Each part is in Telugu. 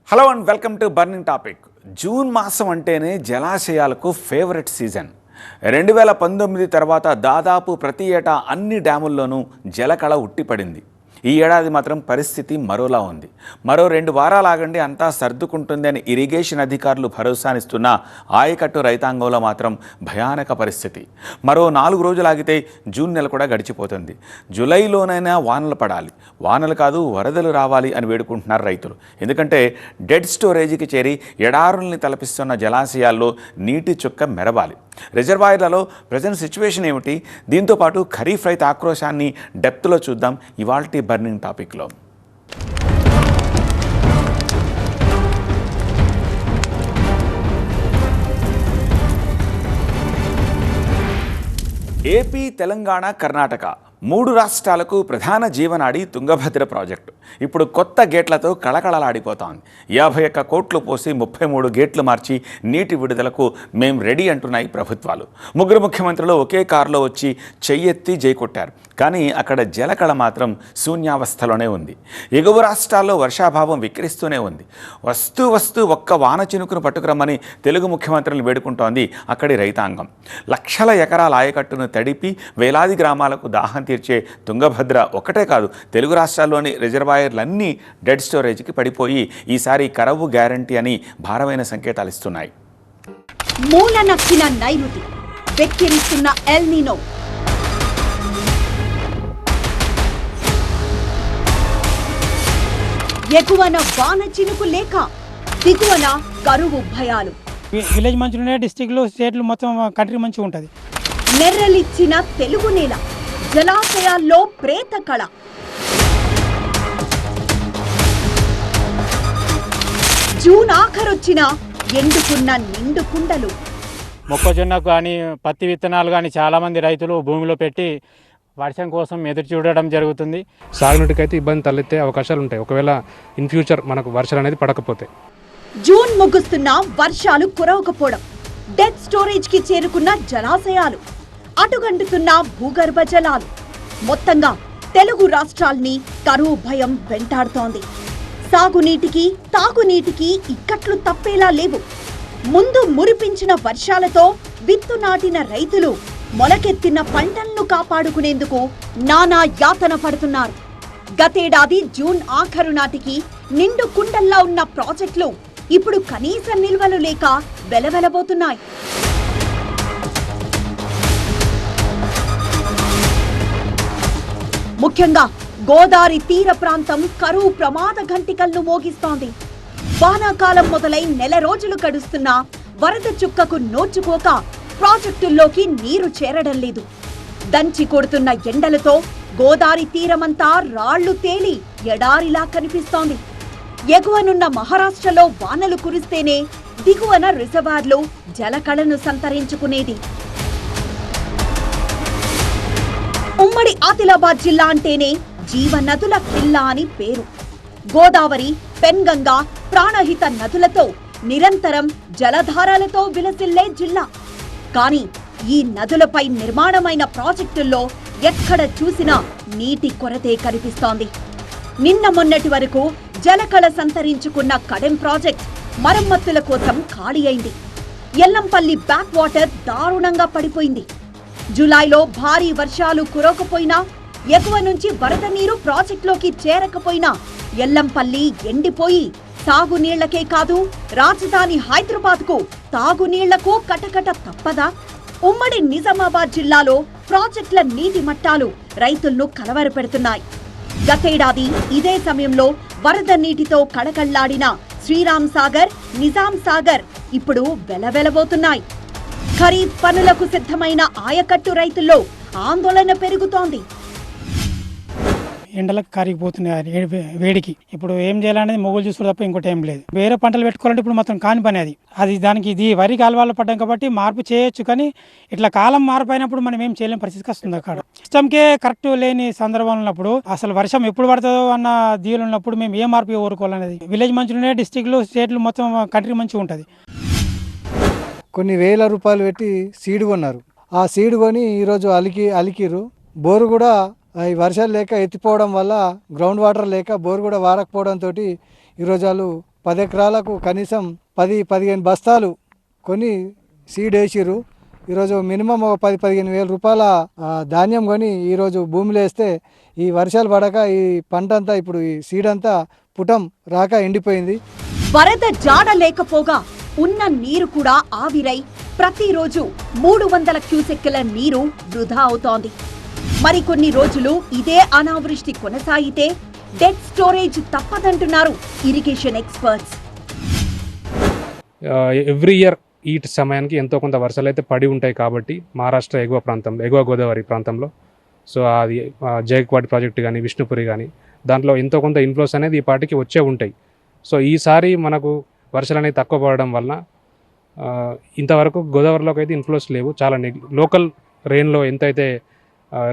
Hello and welcome to burning topic. June మాసం అంటేనే జలాశయాలకు ఫేవరెట్ సీజన్. 2019 తర్వాత దాదాపు ప్రతి ఏటా అన్ని డ్యాముల్లోనూ జలకళ ఉట్టిపడింది. ఈ ఏడాది మాత్రం పరిస్థితి మరోలా ఉంది. మరో 2 వారాలు ఆగండి అంతా సర్దుకుంటుంది అని ఇరిగేషన్ అధికారులు భరోసానిస్తున్న ఆయకట్టు రైతాంగంలో మాత్రం భయానక పరిస్థితి. మరో 4 రోజులు ఆగితే జూన్ నెల కూడా గడిచిపోతుంది. జూలైలోనైనా వానలు పడాలి, వానలు కాదు వరదలు రావాలి అని వేడుకుంటున్నారు రైతులు. ఎందుకంటే డెడ్ స్టోరేజీకి చేరి ఎడారుల్ని తలపిస్తున్న జలాశయాల్లో నీటి చుక్క మెరవాలి. రిజర్వాయర్లలో ప్రజెంట్ సిచ్యువేషన్ ఏమిటి? దీంతోపాటు ఖరీఫ్ రైతు ఆక్రోశాన్ని డెప్త్లో చూద్దాం ఇవాల్టి బర్నింగ్ టాపిక్లో. ఏపీ, తెలంగాణ, కర్ణాటక 3 రాష్ట్రాలకు ప్రధాన జీవనాడి తుంగభద్ర ప్రాజెక్టు ఇప్పుడు కొత్త గేట్లతో కళకళలాడిపోతోంది. 51 కోట్లు పోసి 33 గేట్లు మార్చి నీటి విడుదలకు మేం రెడీ అంటున్నాయి ప్రభుత్వాలు. 3 ముఖ్యమంత్రులు ఒకే కారులో వచ్చి చెయ్యెత్తి జైకొట్టారు. కానీ అక్కడ జలకళ మాత్రం శూన్యావస్థలోనే ఉంది. ఎగువ రాష్ట్రాల్లో వర్షాభావం విక్రిస్తూనే ఉంది. వస్తూ ఒక్క వాన చినుకును పట్టుకురమ్మని తెలుగు ముఖ్యమంత్రులను వేడుకుంటోంది అక్కడి రైతాంగం. లక్షల ఎకరాల ఆయకట్టును తడిపి వేలాది గ్రామాలకు దాహం తీర్చే తుంగభద్ర ఒకటే కాదు, తెలుగు రాష్ట్రాల్లోని రిజర్వాయర్లన్నీ డెడ్ స్టోరేజ్కి పడిపోయి ఈసారి కరవు గ్యారంటీ అని భారమైన సంకేతాలు ఇస్తున్నాయి. మూల నక్కిన నైరుతి, వెక్కిరిస్తున్న ఎల్ నీనో, ఎగువన వాన చినుకు లేక దిగువన కరువు భయాలు. విలేజ్ మంచిగా డిస్ట్రిక్ట్లు స్టేట్లు మొత్తం కంట్రీ మంచిగా ఉంటుంది. నెర్రలిచ్చిన తెలుగు నేల, జలాశయాల్లో ప్రేత కళ. జూన్ ఆఖరొచ్చిన ఎండుకున్న నిండు కుండలు. మొక్కజొన్న కానీ పత్తి విత్తనాలు కానీ చాలామంది రైతులు భూమిలో పెట్టి వర్షం కోసం ఎదురు చూడడం జరుగుతుంది. సాగునీటికైతే ఇబ్బంది తలెత్తే అవకాశాలు ఉంటాయి ఒకవేళ ఇన్ ఫ్యూచర్ మనకు వర్షాలు అనేది పడకపోతే. జూన్ ముగుస్తున్న వర్షాలు కురవకపోవడం, డెడ్ స్టోరేజ్ కి చేరుకున్న జలాశయాలు, అటుగంటుతున్న భూగర్భ జలాలు, మొత్తంగా తెలుగు రాష్ట్రాల్ని కరువు భయం వెంటాడుతోంది. సాగునీటికి తాగునీటికి ఇక్కట్లు తప్పేలా లేవు. ముందు మురిపించిన వర్షాలతో విత్తు నాటిన రైతులు మొలకెత్తిన పంటలను కాపాడుకునేందుకు నానా యాతన పడుతున్నారు. గతేడాది జూన్ ఆఖరు నాటికి నిండు కుండల్లా ఉన్న ప్రాజెక్టులు ఇప్పుడు కనీస నిల్వలు లేక వెలవెలబోతున్నాయి. ముఖ్యంగా గోదావరి తీర ప్రాంతం కరువు ప్రమాద ఘంటికలను మోగిస్తోంది. వానాకాలం మొదలై నెల రోజులు గడుస్తున్నా వరద చుక్కకు నోచుకోక ప్రాజెక్టుల్లోకి నీరు చేరడం లేదు. దంచి కొడుతున్న ఎండలతో గోదావరి తీరమంతా రాళ్లు తేలి ఎడారిలా కనిపిస్తోంది. ఎగువనున్న మహారాష్ట్రలో వానలు కురిస్తేనే దిగువన రిజర్వాయర్లు జలకళను సంతరించుకునేది. ఉమ్మడి ఆదిలాబాద్ జిల్లా అంటేనే జీవనదుల కిల్లా అని పేరు. గోదావరి, పెన్గంగా, ప్రాణహిత నదులతో నిరంతరం జలధారాలతో విలసిల్లే జిల్లా. కానీ ఈ నదులపై నిర్మాణమైన ప్రాజెక్టుల్లో ఎక్కడ చూసినా నీటి కొరతే కనిపిస్తోంది. నిన్న మొన్నటి వరకు జలకళ సంతరించుకున్న కడెం ప్రాజెక్ట్ మరమ్మతుల కోసం ఖాళీ అయింది. ఎల్లంపల్లి బ్యాక్ వాటర్ దారుణంగా పడిపోయింది. జూలైలో భారీ వర్షాలు కురవకపోయినా, ఎగువ నుంచి వరద నీరు ప్రాజెక్టులోకి చేరకపోయినా ఎల్లంపల్లి ఎండిపోయి సాగునీళ్లకే కాదు రాజధాని హైదరాబాద్కు తాగునీళ్లకు కటకట తప్పదా? ఉమ్మడి నిజామాబాద్ జిల్లాలో ప్రాజెక్టుల నీటి మట్టాలు రైతులను కలవరపెడుతున్నాయి. గతేడాది ఇదే సమయంలో వరద నీటితో కళకళ్లాడిన శ్రీరామ్ సాగర్, నిజాం సాగర్ ఇప్పుడు వెలవెలబోతున్నాయి. ఖరీఫ్ పనులకు సిద్ధమైన ఆయకట్టు రైతుల్లో ఆందోళన పెరుగుతోంది. ఎండలకు కారిపోతున్నాయి వేడికి. ఇప్పుడు ఏం చేయాలనేది మొగులు చూసుకోవడం తప్ప ఇంకోటి ఏం లేదు. వేరే పంటలు పెట్టుకోవాలంటే ఇప్పుడు మొత్తం కాని పని అది దానికి ఇది వరి కాలువలో పడ్డాం కాబట్టి మార్పు చేయొచ్చు. కానీ ఇట్లా కాలం మార్పు అయినప్పుడు మనం ఏం చేయలేని పరిస్థితికి వస్తుంది. అక్కడ సిస్టమ్కే కరెక్ట్ లేని సందర్భం ఉన్నప్పుడు, అసలు వర్షం ఎప్పుడు పడుతుందో అన్న దీవులు ఉన్నప్పుడు మేము ఏ మార్పు కోరుకోవాలనేది. విలేజ్ మంచిగా డిస్ట్రిక్ట్లు స్టేట్లు మొత్తం కంట్రీ మంచిగా ఉంటుంది. కొన్ని వేల రూపాయలు పెట్టి సీడ్ కొన్నారు. ఆ సీడ్ కొని ఈరోజు అలికిరు. బోరు కూడా ఈ వర్షాలు లేక ఎత్తిపోవడం వల్ల గ్రౌండ్ వాటర్ లేక బోరు కూడా వారకపోవడంతో ఈరోజు వాళ్ళు 10 ఎకరాలకు కనీసం 10-15 బస్తాలు కొని సీడ్ వేసిర్రు. ఈరోజు మినిమం ఒక 10-15 వేల రూపాయల ధాన్యం కొని ఈరోజు భూమిలో వేస్తే ఈ వర్షాలు పడక ఈ పంట అంతా ఇప్పుడు ఈ సీడ్ అంతా పుటం రాక ఎండిపోయింది. వరద జాడ లేకపోగా ఉన్న నీరు కూడా ఆవిరై ప్రతిరోజు 300 క్యూసెక్కుల నీరు వృధా అవుతోంది. మరికొన్ని రోజులు ఇదే అనావృష్టి కొనసాగితే డెడ్ స్టోరేజ్ తప్పదంటున్నారు ఇరిగేషన్ ఎక్స్పర్ట్స్. ఎవ్రీ ఇయర్ ఈ సమయానికి ఎంతో కొంత వర్షాలు అయితే పడి ఉంటాయి కాబట్టి మహారాష్ట్ర ఎగువ ప్రాంతంలో, ఎగువ గోదావరి ప్రాంతంలో, సో అది జైక్వాడ్ ప్రాజెక్టు కానీ విష్ణుపురి కానీ దాంట్లో ఎంతో కొంత ఇన్ఫ్లోస్ అనేది ఈ పాటికి వచ్చే ఉంటాయి. సో ఈసారి మనకు వర్షాలు అనేది తక్కువ పడడం వలన ఇంతవరకు గోదావరిలోకి అయితే ఇన్ఫ్లోస్ లేవు. చాలా లోకల్ రెయిన్లో ఎంతైతే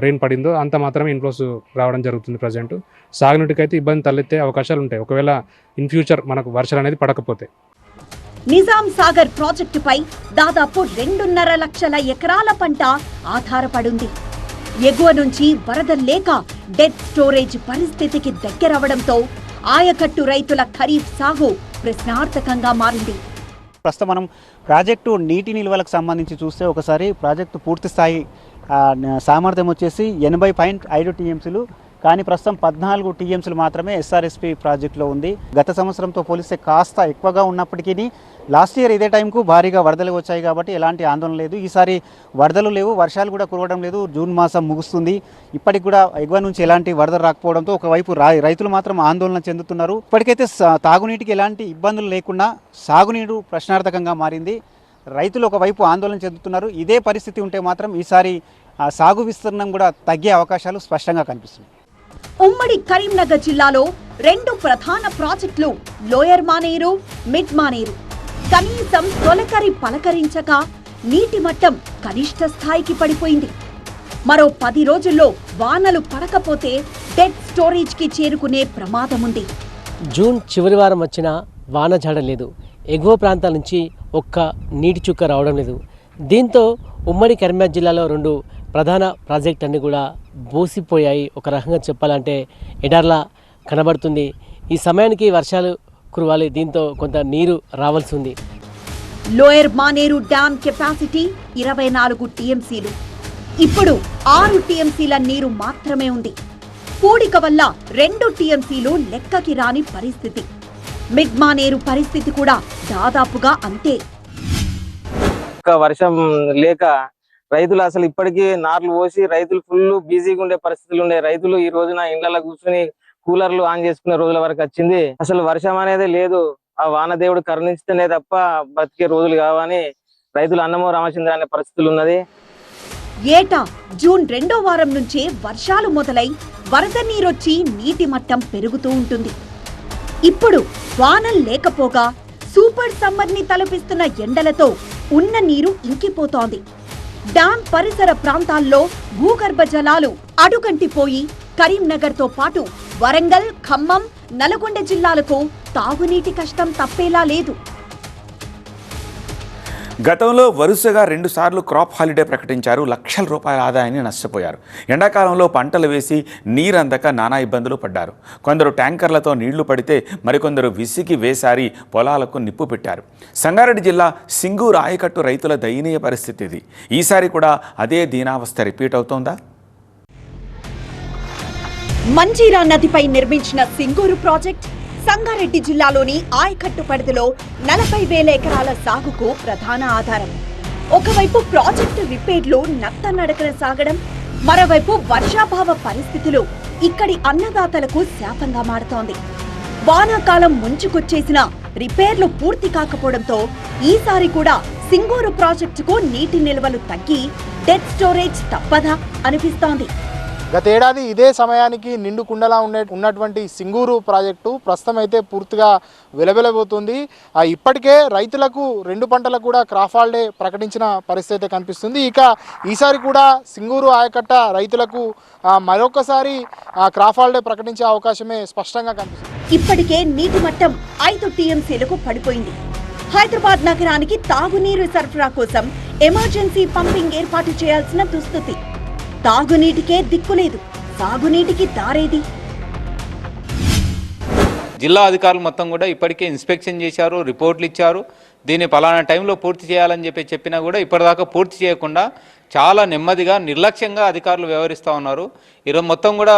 రెయిన్ పడిందో అంత మాత్రమే ఇన్ఫ్లోస్ రావడం జరుగుతుంది. ప్రజెంట్ సాగునీటికి అయితే ఇబ్బంది తలెత్తే అవకాశాలు ఉంటాయి ఒకవేళ ఇన్ ఫ్యూచర్ మనకు వర్షాలు అనేది పడకపోతే. నిజాం సాగర్ ప్రాజెక్టుపై దాదాపు 2.5 లక్షల ఎకరాల పంట ఆధారపడింది. ఎగువ నుంచి వరద లేక డెడ్ స్టోరేజ్ పరిస్థితికి దగ్గరవడంతో ఆయకట్టు రైతుల ఖరీఫ్ సాగు ప్రశ్నార్థకంగా మారింది. ప్రస్తుతం మనం ప్రాజెక్టు నీటి నిల్వలకు సంబంధించి చూస్తే ఒకసారి ప్రాజెక్టు పూర్తి స్థాయి సామర్థ్యం వచ్చేసి 80.5 టీఎంసీలు, కానీ ప్రస్తుతం 14 టీఎంసీలు మాత్రమే ఎస్ఆర్ఎస్పి ప్రాజెక్టులో ఉంది. గత సంవత్సరంతో పోలిస్తే కాస్త ఎక్కువగా ఉన్నప్పటికీ లాస్ట్ ఇయర్ ఇదే టైంకు భారీగా వరదలు వచ్చాయి కాబట్టి ఎలాంటి ఆందోళన లేదు. ఈసారి వరదలు లేవు, వర్షాలు కూడా కురవడం లేదు. జూన్ మాసం ముగుస్తుంది, ఇప్పటికి కూడా ఎగువ నుంచి ఎలాంటి వరద రాకపోవడంతో ఒకవైపు రైతులు మాత్రం ఆందోళన చెందుతున్నారు. ఇప్పటికైతే తాగునీటికి ఎలాంటి ఇబ్బందులు లేకుండా సాగునీరు ప్రశ్నార్థకంగా మారింది. రైతులు ఒకవైపు ఆందోళన చెందుతున్నారు. ఇదే పరిస్థితి ఉంటే మాత్రం ఈసారి సాగు విస్తీర్ణం కూడా తగ్గే అవకాశాలు స్పష్టంగా కనిపిస్తున్నాయి. ఉమ్మడి కరీంనగర్ జిల్లాలో 2 ప్రధాన ప్రాజెక్టులు లోయర్ మానేరు, మిడ్ మానేరు కనీసం తొలకరి పలకరించక నీటి మట్టం కనిష్ట స్థాయికి పడిపోయింది. మరో 10 రోజుల్లో వానలు పడకపోతే డెడ్ స్టోరేజ్ కి చేరుకునే ప్రమాదముంది. జూన్ చివరి వారం వచ్చినా వాన జాడ లేదు. ఎగువ ప్రాంతాల నుంచి ఒక్క నీటి చుక్క రావడం లేదు. దీంతో ఉమ్మడి కరీంనగర్ జిల్లాలో 2 ప్రధాన ప్రాజెక్టులన్నీ కూడా బోసిపోయాయి. ఒక రకంగా చెప్పాలంటే ఎడార్లా కనబడుతుంది. ఈ సమయానికి వర్షాలు కురవాలి, దీంతో కొంత నీరు రావాల్సి ఉంది. లోయర్ మానేరు డ్యామ్ కెపాసిటీ 24 టీఎంసీలు. ఇప్పుడు 6 టీఎంసీల నీరు మాత్రమే ఉంది. పూడిక వల్ల 2 టీఎంసీలు లెక్కకి రాని పరిస్థితి. మిడ్ మానేరు పరిస్థితి కూడా దాదాపుగా అంతే. వర్షం లేక రైతులు అసలు ఇప్పటికీ నార్లు పోసి రైతులు ఫుల్ బిజీగా ఉండే పరిస్థితులు ఉండే. రైతులు ఈ రోజున ఇళ్లలో కూర్చుని కూలర్లు ఆన్ చేసుకునే రోజుల వరకు వచ్చింది. అసలు వర్షం అనేది లేదు. ఆ వానదేవుడు కరుణిస్తేనే తప్ప బతికే రోజులు కావని రైతులు అన్నమో రామచంద్ర అనే పరిస్థితులు ఉన్నది. ఏటా జూన్ 2వ వారం నుంచే వర్షాలు మొదలై వరద నీరొచ్చి నీటి మట్టం పెరుగుతూ ఉంటుంది. ఇప్పుడు వానలు లేకపోగా సూపర్ సమ్మర్ ని తలపిస్తున్న ఎండలతో ఉన్న నీరు ఇంకిపోతోంది. డ్యాం పరిసర ప్రాంతాల్లో భూగర్భ జలాలు అడుగంటిపోయి కరీంనగర్తో పాటు వరంగల్, ఖమ్మం, నల్గొండ జిల్లాలకు తాగునీటి కష్టం తప్పేలా లేదు. గతంలో వరుసగా 2 సార్లు క్రాప్ హాలిడే ప్రకటించారు. లక్షల రూపాయల ఆదాయాన్ని నష్టపోయారు. ఎండాకాలంలో పంటలు వేసి నీరందక నానా ఇబ్బందులు పడ్డారు. కొందరు ట్యాంకర్లతో నీళ్లు పడితే మరికొందరు విసికి వేసారి పొలాలకు నిప్పు పెట్టారు. సంగారెడ్డి జిల్లా సింగూరు ఆయకట్టు రైతుల దయనీయ పరిస్థితి ఇది. ఈసారి కూడా అదే దీనావస్థ రిపీట్ అవుతోందా? మంజీరా నదిపై నిర్మించిన సింగూరు ప్రాజెక్ట్ సంగారెడ్డి జిల్లాలోని ఆయకట్టు పరిధిలో 40,000 ఎకరాల సాగుకు ప్రధాన ఆధారం. ఒకవైపు ప్రాజెక్టు రిపేర్లు నత్తనడకన సాగడం, మరోవైపు వర్షాభావ పరిస్థితులు ఇక్కడి అన్నదాతలకు శాపంగా మారుతోంది. వానాకాలం ముంచుకొచ్చేసిన రిపేర్లు పూర్తి కాకపోవడంతో ఈసారి కూడా సింగూరు ప్రాజెక్టుకు నీటి నిల్వలు తగ్గి డెడ్ స్టోరేజ్ తప్పదా అనిపిస్తోంది. గతేడాది ఇదే సమయానికి నిండు కుండలా ఉన్నటువంటి సింగూరు ప్రాజెక్టు ప్రస్తుతం అయితే పూర్తిగా వెలవెలబోతుంది. ఇప్పటికే రైతులకు 2 పంటలకు కూడా క్రాప్ హాలిడే ప్రకటించిన పరిస్థితి కనిపిస్తుంది. ఇక ఈసారి కూడా సింగూరు ఆయకట్ట రైతులకు మరొకసారి క్రాప్ హాలిడే ప్రకటించే అవకాశమే స్పష్టంగా కనిపిస్తుంది. ఇప్పటికే నీటి మట్టం 5 టీఎంసీలకు పడిపోయింది. హైదరాబాద్ నగరానికి తాగునీరు సరఫరా కోసం ఎమర్జెన్సీ పంపింగ్ ఏర్పాటు చేయాల్సిన దుస్థితి. తాగునీటికే దిక్కులేదు, సాగునీటికి దారేది. జిల్లా అధికారులు మొత్తం కూడా ఇప్పటికే ఇన్స్పెక్షన్ చేశారు, రిపోర్ట్లు ఇచ్చారు. దీన్ని పలానా టైంలో పూర్తి చేయాలని చెప్పినా కూడా ఇప్పటిదాకా పూర్తి చేయకుండా చాలా నెమ్మదిగా నిర్లక్ష్యంగా అధికారులు వ్యవహరిస్తూ ఉన్నారు. ఈరోజు మొత్తం కూడా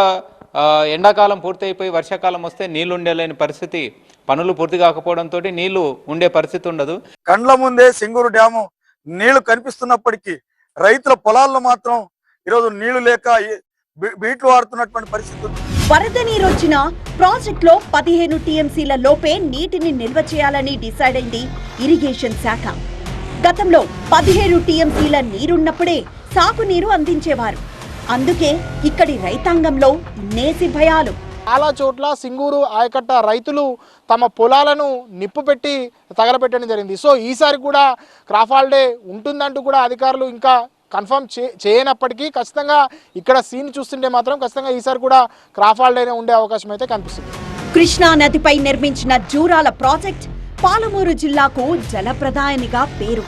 ఎండాకాలం పూర్తి అయిపోయి వర్షాకాలం వస్తే నీళ్లు ఉండలేని పరిస్థితి, పనులు పూర్తి కాకపోవడంతో నీళ్లు ఉండే పరిస్థితి ఉండదు. కండ్ల ముందే సింగూరు డ్యాము నీళ్లు కనిపిస్తున్నప్పటికీ రైతుల పొలాల్లో మాత్రం ఈరోజు నీళ్లు లేక బీట్లు వాడుతున్నటువంటి పరిస్థితి. వరద నీరొచ్చిన ప్రాజెక్టులో 15 టీఎంసీల లోపే నీటిని నిల్వ చేయాలని డిసైడ్ అయింది ఇరిగేషన్ శాఖ. గతంలో 17 టీఎంసీల నీరున్నప్పుడే సాగునీరు అందించేవారు. అందుకే ఇక్కడి రైతాంగంలో నేసి భయాలు. చాలా చోట్ల సింగూరు ఆయకట్ట రైతులు తమ పొలాలను నిప్పు పెట్టి తగలబెట్టడం జరిగింది. సో ఈసారి కూడా క్రాప్ హాలిడే ఉంటుందంటూ కూడా అధికారులు ఇంకా కన్ఫర్మ్ చేయనప్పటికీ ఖచ్చితంగా ఇక్కడ సీన్ చూస్తుంటే మాత్రం ఖచ్చితంగా ఈసారి కూడా క్రాప్ హాలిడేనే ఉండే అవకాశం అయితే కనిపిస్తుంది. కృష్ణా నదిపై నిర్మించిన జూరాల ప్రాజెక్ట్ పాలమూరు జిల్లాకు జలప్రదాయనిగా పేరు.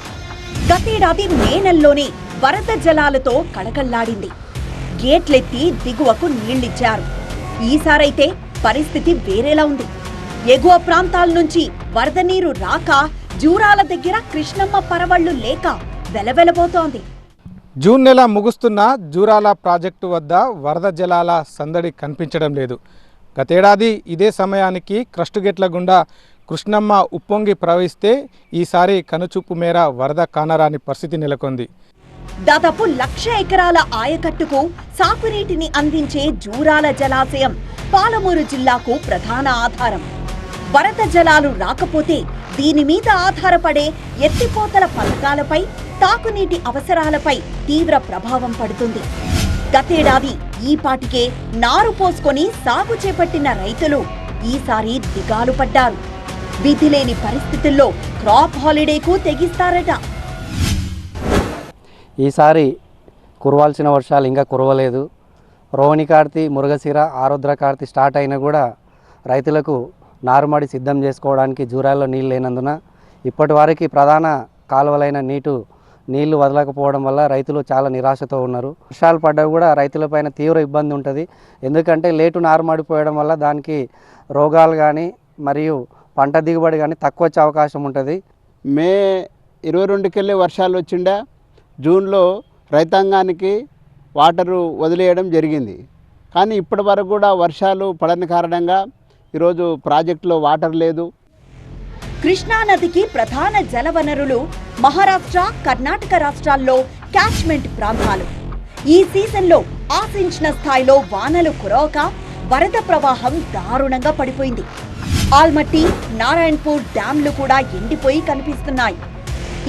గతేడాది మే నెలలోనే వరద జలాలతో కళకళ్లాడింది. గేట్లెత్తి దిగువకు నీళ్లిచ్చారు. ఈసారైతే పరిస్థితి వేరేలా ఉంది. ఎగువ ప్రాంతాల నుంచి వరద నీరు రాక జూరాల దగ్గర కృష్ణమ్మ పరవళ్లు లేక వెలవెలబోతోంది. జూన్ నెల ముగుస్తున్న జూరాల ప్రాజెక్టు వద్ద వరద జలాల సందడి కనిపించడం లేదు. గతేడాది ఇదే సమయానికి క్రస్టుగేట్ల గుండా కృష్ణమ్మ ఉప్పొంగి ప్రవహిస్తే ఈసారి కనుచూపు మేర వరద కానరాని పరిస్థితి నెలకొంది. దాదాపు 1,00,000 ఎకరాల ఆయకట్టుకు సాగునీటిని అందించే జూరాల జలాశయం పాలమూరు జిల్లాకు ప్రధాన ఆధారం. వరద జలాలు రాకపోతే దీని మీద ఆధారపడే ఎత్తిపోతల పథకాలపై, తాగునీటి అవసరాలపై తీవ్ర ప్రభావం పడుతుంది. గతేడాది ఈ పాటికే నారు పోసుకొని సాగు చేపట్టిన రైతులు ఈసారి దిగాలు పడ్డారు. విధిలేని పరిస్థితుల్లో క్రాప్ హాలిడేకు తెగిస్తారట. ఈసారి కురవాల్సిన వర్షాలు ఇంకా కురవలేదు. రోహిణి కార్తీ, మురుగశిర, ఆరుద్ర కార్తీ స్టార్ట్ అయినా కూడా రైతులకు నారుమడి సిద్ధం చేసుకోవడానికి జూరాల్లో నీళ్ళు లేనందున ఇప్పటి వరకు ప్రధాన కాలువలైన నీళ్లు వదలకపోవడం వల్ల రైతులు చాలా నిరాశతో ఉన్నారు. వర్షాలు పడ్డా కూడా రైతులపైన తీవ్ర ఇబ్బంది ఉంటుంది. ఎందుకంటే లేటు నారుమడిపోయడం వల్ల దానికి రోగాలు కానీ మరియు పంట దిగుబడి కానీ తక్కువ వచ్చే అవకాశం ఉంటుంది. మే 22కెళ్ళి వర్షాలు వచ్చిండా, జూన్లో రైతాంగానికి వాటరు వదిలేయడం జరిగింది. కానీ ఇప్పటి వరకు కూడా వర్షాలు పడని కారణంగా ఈరోజు ప్రాజెక్టులో వాటర్ లేదు. కృష్ణానదికి ప్రధాన జలవనరులు మహారాష్ట్ర, కర్ణాటక రాష్ట్రాల్లో క్యాచ్మెంట్ ప్రాంతాలు. ఈ సీజన్లో ఆశించిన స్థాయిలో వానలు కురవక వరద ప్రవాహం దారుణంగా పడిపోయింది. ఆల్మట్టి, నారాయణపూర్ డ్యాంలు కూడా ఎండిపోయి కనిపిస్తున్నాయి.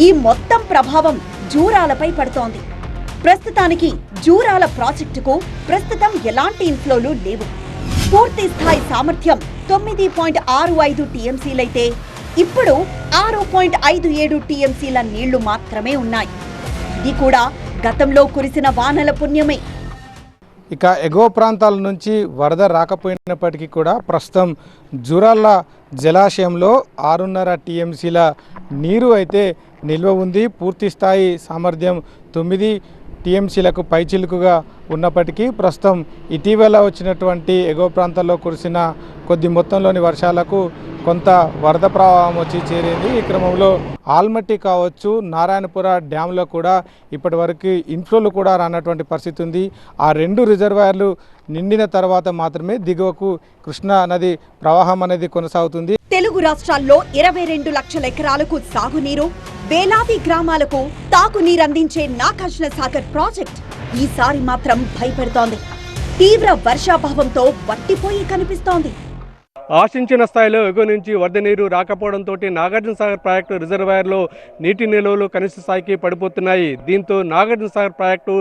ఈ మొత్తం ప్రభావం జూరాలపై పడుతోంది. ప్రస్తుతానికి జూరాల ప్రాజెక్టుకు ప్రస్తుతం ఎలాంటి ఇన్ఫ్లోలు లేవు. పూర్తి స్థాయి సామర్థ్యం 9.65 టీఎంసీలైతే ఇప్పుడు 6.57 టీఎంసీల నీళ్లు మాత్రమే ఉన్నాయి. ఇది కూడా గతంలో కురిసిన వానల పుణ్యమే. ఇక ఎగువ ప్రాంతాల నుంచి వరద రాకపోయినప్పటికీ కూడా ప్రస్తుతం జూరాల జలాశయంలో 6.5 టీఎంసీల నీరు అయితే నిల్వ ఉంది. పూర్తి స్థాయి సామర్థ్యం 9 టీఎంసీలకు పైచిలుకుగా ఉన్నప్పటికీ ప్రస్తుతం ఇటీవల వచ్చినటువంటి ఎగువ ప్రాంతాల్లో కురిసిన కొద్ది మొత్తంలోని వర్షాలకు కొంత వరద ప్రవాహం వచ్చి చేరింది. ఈ క్రమంలో ఆల్మట్టి కావచ్చు, నారాయణపుర డ్యాంలో కూడా ఇప్పటి వరకు ఇన్ఫ్లోలు కూడా రానటువంటి పరిస్థితి ఉంది. ఆ 2 రిజర్వాయర్లు నిండిన తర్వాత మాత్రమే దిగువకు కృష్ణా నది ప్రవాహం అనేది కొనసాగుతుంది. తెలుగు రాష్ట్రాల్లో 22 లక్షల ఎకరాలకు సాగునీరు, వేలాది గ్రామాలకు తాగునీరందించే నాగార్జున సాగర్ ప్రాజెక్ట్ ఈసారి మాత్రం భయపెడుతోంది. తీవ్ర వర్షాభావంతో వట్టిపోయి కనిపిస్తోంది. ఆశించిన స్థాయిలో ఎగువ నుంచి వరద నీరు రాకపోవడంతో నాగార్జున సాగర్ ప్రాజెక్టు రిజర్వాయర్లో నీటి నిల్వలు కనిష్ట స్థాయికి పడిపోతున్నాయి. దీంతో Nagarjuna Sagar project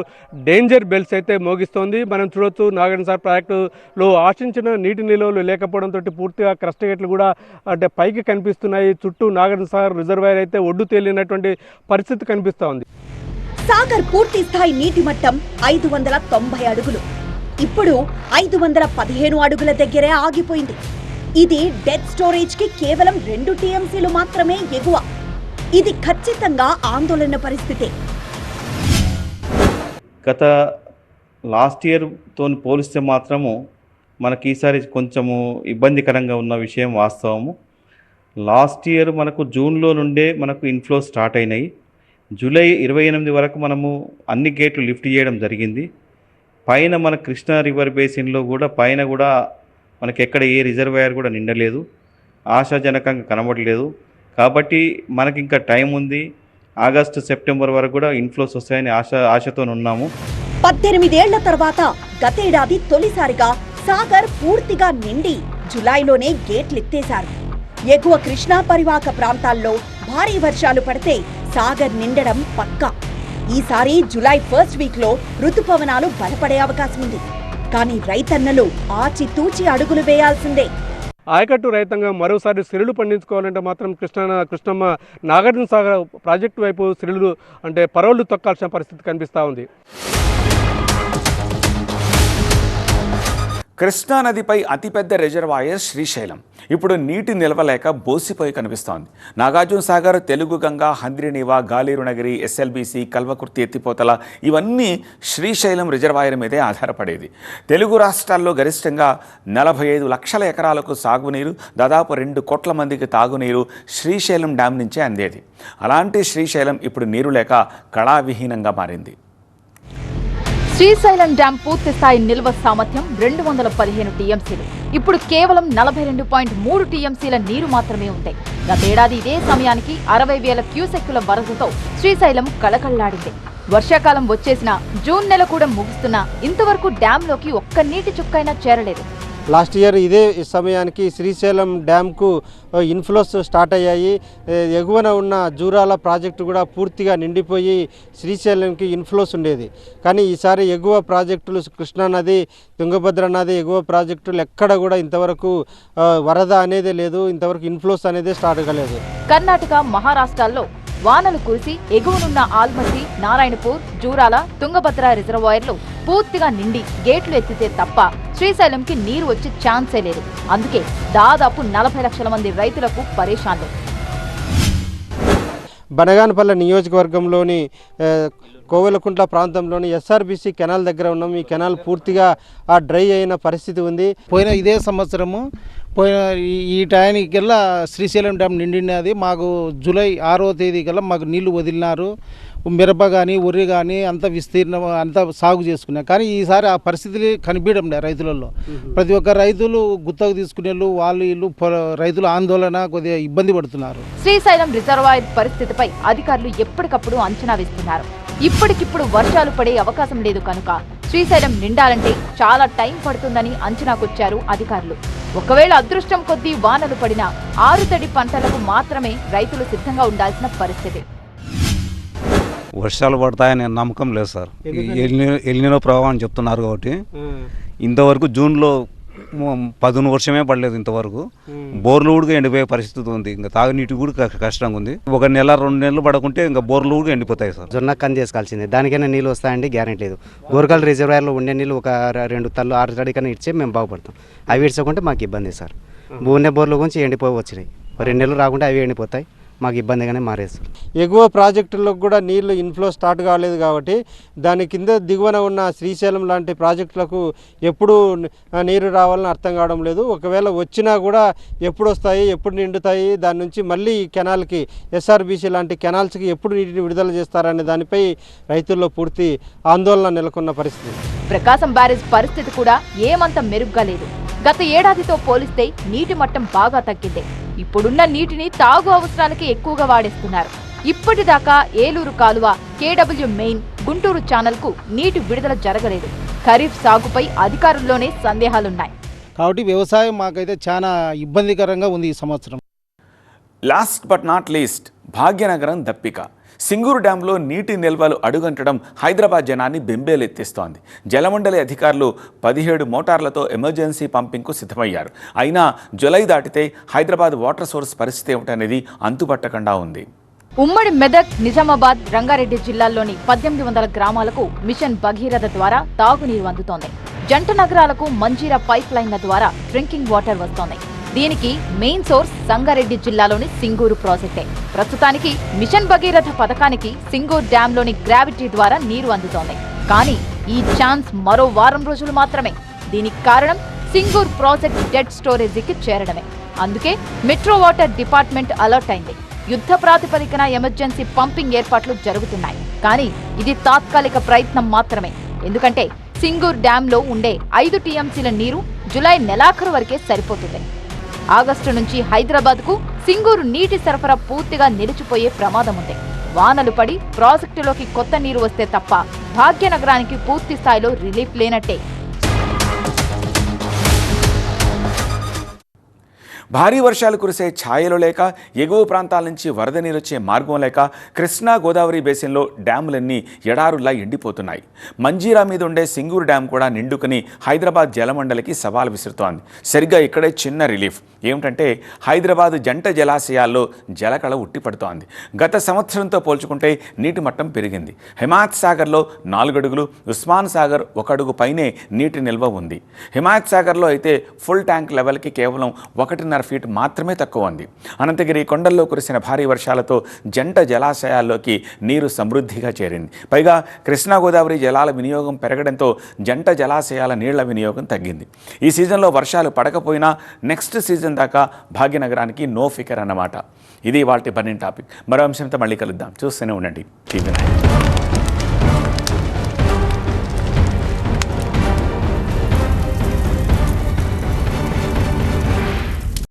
danger bells అయితే మోగిస్తోంది. మనం చూడొచ్చు, నాగార్జున సాగర్ ప్రాజెక్టులో ఆశించిన నీటి నిల్వలు లేకపోవడంతో పూర్తిగా క్రస్టగేట్లు కూడా అంటే పైకి కనిపిస్తున్నాయి. చుట్టూ నాగార్జున సాగర్ రిజర్వాయర్ అయితే ఒడ్డు తేలినటువంటి పరిస్థితి కనిపిస్తోంది. సాగర్ పూర్తి స్థాయి నీటి మట్టం 590 అడుగులు. ఇప్పుడు 515 అడుగుల దగ్గరే ఆగిపోయింది. ఇది డెడ్ స్టోరేజ్ కి కేవలం 2 టీఎంసీలు మాత్రమే ఎగువ. ఇది ఖచ్చితంగా ఆందోళన పరిస్థితే. గత లాస్ట్ ఇయర్తో పోలిస్తే మాత్రము మనకి ఈసారి కొంచెము ఇబ్బందికరంగా ఉన్న విషయం వాస్తవము. లాస్ట్ ఇయర్ మనకు జూన్లో నుండే మనకు ఇన్ఫ్లో స్టార్ట్ అయినాయి. జూలై 28 వరకు మనము అన్ని గేట్లు లిఫ్ట్ చేయడం జరిగింది. పైన మన కృష్ణా రివర్ బేసిన్లో కూడా పైన కూడా మనకి ఎక్కడ ఏ రిజర్వాయర్ కూడా నిండలేదు, ఆశాజనకంగా కనబడలేదు. కాబట్టి మనకి ఇంకా టైం ఉంది. ఆగస్టు సెప్టెంబర్ వరకు కూడా ఇన్ఫ్లోస్ వస్తాయని ఆశతో ఉన్నాము. 18 ఏళ్ల తర్వాత గతేడాది తొలిసారిగా సాగర్ పూర్తిగా నిండి జులైలోనే గేట్లెత్తేశారు. ఎగువ కృష్ణా పరివాహక ప్రాంతాల్లో భారీ వర్షాలు పడితే సాగర్ నిండడం పక్కా. ఈసారి జులై ఫస్ట్ వీక్లో ఋతుపవనాలు బలపడే అవకాశం ఉంది. కానీ రైతన్నలు ఆచితూచి అడుగులు వేయాల్సిందే. ఆయకట్టు రైతాంగం మరోసారి సిరులు పండించుకోవాలంటే మాత్రం కృష్ణమ్మ నాగార్జున సాగర్ ప్రాజెక్టు వైపు సిరులు అంటే పరోళ్లు తొక్కాల్సిన పరిస్థితి కనిపిస్తూ ఉంది. కృష్ణానదిపై అతిపెద్ద రిజర్వాయర్ శ్రీశైలం ఇప్పుడు నీటి నిల్వలేక బోసిపోయి కనిపిస్తోంది. నాగార్జున సాగర్, తెలుగు గంగా, హంద్రినీవా, గాలేరునగిరి, ఎస్ఎల్బీసీ, కల్వకుర్తి ఎత్తిపోతల ఇవన్నీ శ్రీశైలం రిజర్వాయర్ మీదే ఆధారపడేది. తెలుగు రాష్ట్రాల్లో గరిష్టంగా 45 లక్షల ఎకరాలకు సాగునీరు, దాదాపు 2 కోట్ల మందికి తాగునీరు శ్రీశైలం డ్యాం నుంచే అందేది. అలాంటి శ్రీశైలం ఇప్పుడు నీరు లేక కళావిహీనంగా మారింది. శ్రీశైలం డ్యాం పూర్తి స్థాయి నిల్వ సామర్థ్యం 215 టీఎంసీలు. ఇప్పుడు కేవలం 42.3 టీఎంసీల నీరు మాత్రమే ఉంటాయి. గతేడాది ఇదే సమయానికి 60,000 క్యూసెక్కుల వరదతో శ్రీశైలం కళకళ్లాడింది. వర్షాకాలం వచ్చేసినా జూన్ నెల కూడా ముగుస్తున్నా ఇంతవరకు డ్యాంలోకి ఒక్క నీటి చుక్కైనా చేరలేదు. లాస్ట్ ఇయర్ ఇదే సమయానికి శ్రీశైలం డ్యామ్కు ఇన్ఫ్లోస్ స్టార్ట్ అయ్యాయి. ఎగువన ఉన్న జూరాల ప్రాజెక్టు కూడా పూర్తిగా నిండిపోయి శ్రీశైలంకి ఇన్ఫ్లోస్ ఉండేది. కానీ ఈసారి ఎగువ ప్రాజెక్టులు కృష్ణానది, తుంగభద్ర నది ఎగువ ప్రాజెక్టులు ఎక్కడ కూడా ఇంతవరకు వరద అనేది లేదు, ఇంతవరకు ఇన్ఫ్లోస్ అనేది స్టార్ట్ కాలేదు. కర్ణాటక, మహారాష్ట్రాల్లో వానలు కురిసి ఎగువనున్న ఆల్మట్టి, నారాయణపూర్, జూరాల, తుంగభద్ర రిజర్వాయర్లు పూర్తిగా నిండి గేట్లు ఎత్తితే తప్ప శ్రీశైలంకి నీరు వచ్చే ఛాన్సే లేదు. అందుకే దాదాపు 40 లక్షల మంది రైతులకు పరేషాన్లు. బనగానపల్లె నియోజకవర్గంలోని కోవెలకుంట్ల ప్రాంతంలోని ఎస్ఆర్బీసీ కెనాల్ దగ్గర ఉన్నాం. ఈ కెనాల్ పూర్తిగా డ్రై అయిన పరిస్థితి ఉంది. పోయిన ఇదే సంవత్సరము ఈ టైంకల్లా శ్రీశైలం డ్యామ్ నిండినది. మాకు జూలై 6వ తేదీకల్లా మాకు నీళ్లు వదిలినారు. మిరప కానీ, వరి కానీ అంత విస్తీర్ణం అంతా సాగు చేసుకున్నాం. కానీ ఈసారి ఆ పరిస్థితి కనిపించడం లేదు రైతులలో. ప్రతి ఒక్క రైతులు గుత్తకు తీసుకునే వీళ్ళు రైతులు ఆందోళన కొద్దిగా ఇబ్బంది పడుతున్నారు. శ్రీశైలం రిజర్వాయర్ పరిస్థితిపై అధికారులు ఎప్పటికప్పుడు అంచనా వేస్తున్నారు. ఇప్పటికిప్పుడు వర్షాలు పడే అవకాశం లేదు కనుక శ్రీశైలం నిండాలంటే చాలా టైం పడుతుందని అంచనాకొచ్చారు అధికారులు. ఒకవేళ అదృష్టం కొద్దీ వానలు పడినా ఆరుతడి పంటలకు మాత్రమే రైతులు సిద్ధంగా ఉండాల్సిన పరిస్థితి. వర్షాలు పడతాయనే నమ్మకం లేదు సార్. ఎల్నినో ప్రభావం అని చెప్తున్నారు కాబట్టి ఇంతవరకు జూన్లో 10 వర్షమే పడలేదు. ఇంతవరకు బోర్లు కూడా ఎండిపోయే పరిస్థితి ఉంది. ఇంకా తాగునీటి కూడా కష్టంగా ఉంది. 1 నెల 2 నెలలు పడకుంటే ఇంకా బోర్లు కూడా ఎండిపోతాయి సార్. జొన్న కంది చేసుకోవాల్సిందే, దానికైనా నీళ్ళు వస్తాయండి గ్యారెంటీ లేదు. గోరకల్ రిజర్వాయర్లో ఉండే నీళ్ళు ఒక 2 తల్లు 6 తడికైనా ఇచ్చే మేము బాగుపడతాం. అవి ఇడ్చుకుంటే మాకు ఇబ్బంది సార్. బూనె బోర్ల గురించి ఎండిపోయి వచ్చినాయి. 2 నెలలు రాకుంటే అవి ఎండిపోతాయి, మాకు ఇబ్బందిగానే మారేస్తారు. ఎగువ ప్రాజెక్టులకు కూడా నీళ్లు ఇన్ఫ్లో స్టార్ట్ కాలేదు కాబట్టి దాని కింద దిగువన ఉన్న శ్రీశైలం లాంటి ప్రాజెక్టులకు ఎప్పుడు నీరు రావాలని అర్థం కావడం లేదు. ఒకవేళ వచ్చినా కూడా ఎప్పుడు వస్తాయి, ఎప్పుడు నిండుతాయి, దాని నుంచి మళ్ళీ కెనాల్కి ఎస్ఆర్బీసీ లాంటి కెనాల్స్కి ఎప్పుడు నీటిని విడుదల చేస్తారనే దానిపై రైతుల్లో పూర్తి ఆందోళన నెలకొన్న పరిస్థితి. ప్రకాశం బ్యారేజ్ పరిస్థితి కూడా ఏమంత మెరుగ్గా లేదు. గత ఏడాదితో పోలిస్తే నీటి మట్టం బాగా తగ్గింది. ఇప్పుడున్న నీటిని తాగు అవసరాలకి ఎక్కువగా వాడేస్తున్నారు. ఇప్పటిదాకా ఏలూరు కాలువ, కేడబ్ల్యూ మెయిన్, గుంటూరు ఛానల్కు నీటి విడుదల జరగలేదు. ఖరీఫ్ సాగుపై అధికారుల్లోనే సందేహాలున్నాయి. కాబట్టి వ్యవసాయం మాకైతే చాలా ఇబ్బందికరంగా ఉంది ఈ సంవత్సరం. Last but not least, Bhagyanagaram దప్పిక. సింగూరు డ్యాంలో నీటి నిల్వలు అడుగంటడం హైదరాబాద్ జనాన్ని బెంబేలెత్తిస్తోంది. జలమండలి అధికారులు 17 మోటార్లతో ఎమర్జెన్సీ పంపింగ్కు సిద్ధమయ్యారు. అయినా జులై దాటితే హైదరాబాద్ వాటర్ సోర్స్ పరిస్థితి ఏమిటనేది అంతుపట్టకుండా ఉంది. ఉమ్మడి మెదక్, నిజామాబాద్, రంగారెడ్డి జిల్లాల్లోని 1800 గ్రామాలకు మిషన్ భగీరథ ద్వారా తాగునీరు అందుతోంది. జంట నగరాలకు మంజీరా పైప్ లైన్ల ద్వారా డ్రింకింగ్ వాటర్ వస్తోంది. దీనికి మెయిన్ సోర్స్ సంగారెడ్డి జిల్లాలోని సింగూరు ప్రాజెక్టే. ప్రస్తుతానికి మిషన్ భగీరథ పథకానికి సింగూరు డ్యాంలోని గ్రావిటీ ద్వారా నీరు అందుతోంది. కానీ ఈ ఛాన్స్ మరో వారం రోజులు మాత్రమే. దీనికి కారణం సింగూర్ ప్రాజెక్ట్ డెడ్ స్టోరేజీకి చేరడమే. అందుకే మెట్రో వాటర్ డిపార్ట్మెంట్ అలర్ట్ అయింది. యుద్ధ ప్రాతిపదికన ఎమర్జెన్సీ పంపింగ్ ఏర్పాట్లు జరుగుతున్నాయి. కానీ ఇది తాత్కాలిక ప్రయత్నం మాత్రమే. ఎందుకంటే సింగూర్ డ్యాంలో ఉండే 5 టీఎంసీల నీరు జులై నెలాఖరు వరకే సరిపోతుంది. ఆగస్టు నుంచి హైదరాబాద్కు సింగూరు నీటి సరఫరా పూర్తిగా నిలిచిపోయే ప్రమాదం ఉంది. వానలు పడి ప్రాజెక్టులోకి కొత్త నీరు వస్తే తప్ప భాగ్యనగరానికి పూర్తి స్థాయిలో రిలీఫ్ లేనట్టే. భారీ వర్షాలు కురిసే ఛాయలు లేక, ఎగువ ప్రాంతాల నుంచి వరద నీరు వచ్చే మార్గం లేక కృష్ణా గోదావరి బేసిన్లో డ్యాములన్నీ ఎడారుల్లా ఎండిపోతున్నాయి. మంజీరా మీద ఉండే సింగూరు డ్యాం కూడా నిండుకుని హైదరాబాద్ జలమండలికి సవాల్ విసురుతోంది. సరిగ్గా ఇక్కడే చిన్న రిలీఫ్ ఏమిటంటే హైదరాబాద్ జంట జలాశయాల్లో జలకళ ఉట్టిపడుతోంది. గత సంవత్సరంతో పోల్చుకుంటే నీటి మట్టం పెరిగింది. హిమాయత్ సాగర్లో 4 అడుగులు, ఉస్మాన్ సాగర్ 1 అడుగు పైనే నీటి నిల్వ ఉంది. హిమాయత్ సాగర్లో అయితే ఫుల్ ట్యాంక్ లెవెల్కి కేవలం 1.5 ఫీట్ మాత్రమే తక్కువ ఉంది. అనంతగిరి కొండల్లో కురిసిన భారీ వర్షాలతో జంట జలాశయాల్లోకి నీరు సమృద్ధిగా చేరింది. పైగా కృష్ణా గోదావరి జలాల వినియోగం పెరగడంతో జంట జలాశయాల నీళ్ల వినియోగం తగ్గింది. ఈ సీజన్లో వర్షాలు పడకపోయినా నెక్స్ట్ సీజన్ దాకా భాగ్యనగరానికి నో ఫికర్ అన్నమాట. ఇది వాటి బర్నింగ్ టాపిక్. మరో అంశంతో మళ్ళీ కలుద్దాం. చూస్తూనే ఉండండి టీవీ9.